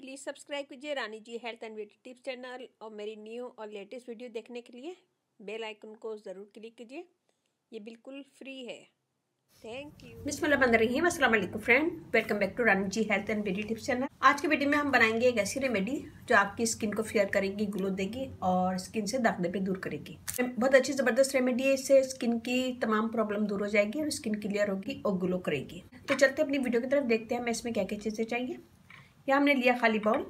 Please subscribe कीजिए Rani ji health and beauty tips channel और मेरी न्यू और लेटेस्ट वीडियो देखने के लिए बेल आइकन को ज़रूर क्लिक कीजिए। ये बिल्कुल फ्री है। Thank you. बिस्मिल्लाहिर्रहमानिर्रहीम। अस्सलाम वालेकुम friend, welcome back to Rani ji health and beauty tips channel. आज के वीडियो में हम बनाएंगे एक ऐसी रेमेडी जो आपकी स्किन को फेयर करेगी, ग्लो देगी और स्किन से दाग धब्बे दूर करेगी। बहुत अच्छी ज़बरदस्त रेमेडी है। इससे स्किन की तमाम प्रॉब्लम दूर हो जाएगी और स्किन क्लियर होगी और ग्लो करेगी। तो चलते अपनी वीडियो की तरफ, देखते हैं हमें इसमें क्या क्या चीज़ें चाहिए। यहाँ हमने लिया खाली बाउल।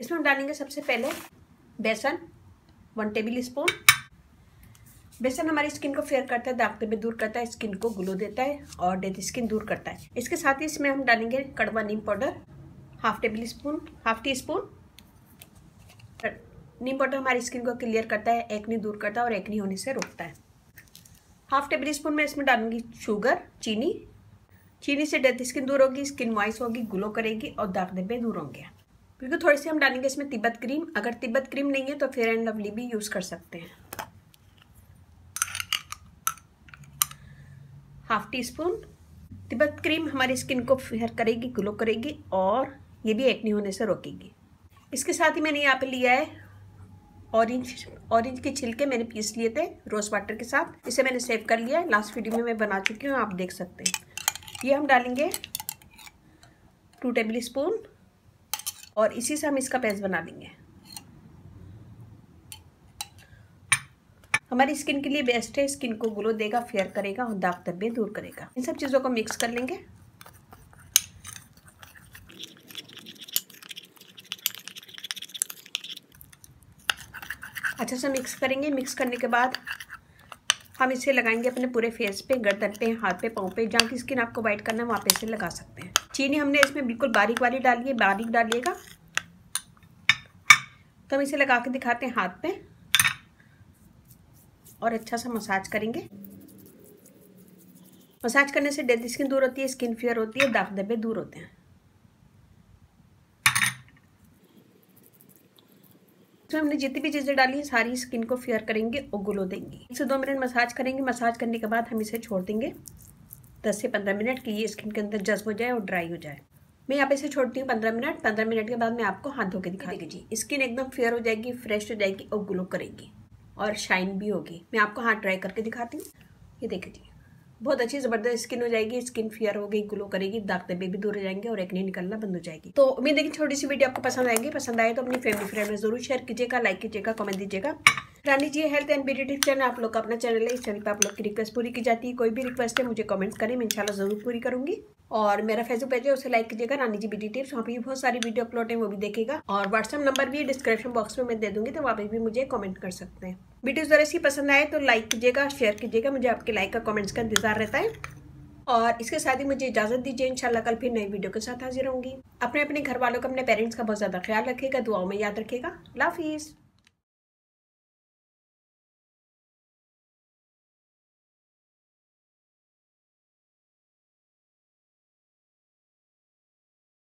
इसमें हम डालेंगे सबसे पहले बेसन 1 टेबल स्पून। बेसन हमारी स्किन को फेयर करता है, दाग धब्बे दूर करता है, स्किन को ग्लो देता है और डेड स्किन दूर करता है। इसके साथ ही इसमें हम डालेंगे कड़वा नीम पाउडर हाफ टी स्पून। नीम पाउडर हमारी स्किन को क्लियर करता है, एक्ने दूर करता है और एक्ने होने से रोकता है। हाफ टेबल स्पून में इसमें डालूंगी शुगर, चीनी से डेड स्किन दूर होगी, स्किन मॉइस्ट होगी, ग्लो करेगी और दाग धब्बे दूर होंगे। बिल्कुल थोड़ी सी हम डालेंगे इसमें तिब्बत क्रीम। अगर तिब्बत क्रीम नहीं है तो फेयर एंड लवली भी यूज़ कर सकते हैं। Half tea spoon. Tibet cream हमारी स्किन को फेयर करेगी, ग्लो करेगी और ये भी एक्ने होने से रोकेगी। इसके साथ ही मैंने यहाँ पे लिया है ऑरेंज के छिलके, मैंने पीस लिए थे रोज़ वाटर के साथ। इसे मैंने सेव कर लिया है, लास्ट वीडियो में मैं बना चुकी हूँ, आप देख सकते हैं। ये हम डालेंगे 2 टेबल स्पून और इसी से हम इसका पेस्ट बना लेंगे। हमारी स्किन के लिए बेस्ट है, स्किन को ग्लो देगा, फेयर करेगा और दाग धब्बे दूर करेगा। इन सब चीज़ों को मिक्स कर लेंगे। अच्छा से मिक्स करेंगे। मिक्स करने के बाद हम इसे लगाएंगे अपने पूरे फेस पे, गर्दन पे, हाथ पे, पाँव पे, जहाँ की स्किन आपको वाइट करना है वहाँ पे इसे लगा सकते हैं। चीनी हमने इसमें बिल्कुल बारीक डाली है, बारीक डालिएगा। तो हम इसे लगा के दिखाते हैं हाथ पे और अच्छा सा मसाज करेंगे। मसाज करने से डेड स्किन दूर होती है, स्किन फेयर होती है, दाग धब्बे दूर होते हैं। इसमें हमने जितनी भी चीज़ें डाली है सारी स्किन को फेयर करेंगे और ग्लो देंगी। 1 से 2 मिनट मसाज करेंगे। मसाज करने के बाद हम इसे छोड़ देंगे 10 से 15 मिनट कि ये स्किन के अंदर जज्ब हो जाए और ड्राई हो जाए। मैं यहाँ पे इसे छोड़ती हूँ 15 मिनट। 15 मिनट के बाद मैं आपको हाथ धो के दिखा दीजिए। स्किन एकदम फेयर हो जाएगी, फ्रेश हो जाएगी और ग्लो करेगी और शाइन भी होगी। मैं आपको हाथ ट्राई करके दिखाती हूँ। ये देखिए, बहुत अच्छी ज़बरदस्त स्किन हो जाएगी, स्किन फेयर होगी, ग्लो करेगी, दाग धब्बे भी दूर हो जाएंगे और एक्ने निकलना बंद हो जाएगी। तो उम्मीद है कि छोटी सी वीडियो आपको पसंद आएगी। पसंद आए तो अपनी फैमिली फ्रेंड में जरूर शेयर कीजिएगा, लाइक कीजिएगा, कमेंट दीजिएगा। Rani ji health and beauty tips channel आप लोग का अपना चैनल है। इस चैनल पर आप लोग की रिक्वेस्ट पूरी की जाती है। कोई भी रिक्वेस्ट है मुझे कमेंट्स करें, मैं इंशाल्लाह जरूर पूरी करूंगी। और मेरा फेसबुक पेज है, उसे लाइक कीजिएगा, रानी जी ब्यूटी टिप्स। वहाँ पे भी बहुत सारी वीडियो अपलोड है, वो भी देखेगा। और व्हाट्सएप नंबर भी डिस्क्रिप्शन बॉक्स में मैं दे दूंगी, तो वहाँ पे भी मुझे कमेंट कर सकते हैं। वीडियो जरा सी पसंद आए तो लाइक कीजिएगा, शेयर कीजिएगा। मुझे आपके लाइक का, कमेंट्स का इंतजार रहता है। और इसके साथ ही मुझे इजाज़त दीजिए। इंशाल्लाह कल फिर नई वीडियो के साथ हाजिर होंगी। अपने घर वालों का, अपने पेरेंट्स का बहुत ज़्यादा ख्याल रखिएगा, दुआओं में याद रखिएगा। अल्लाह हाफिज़।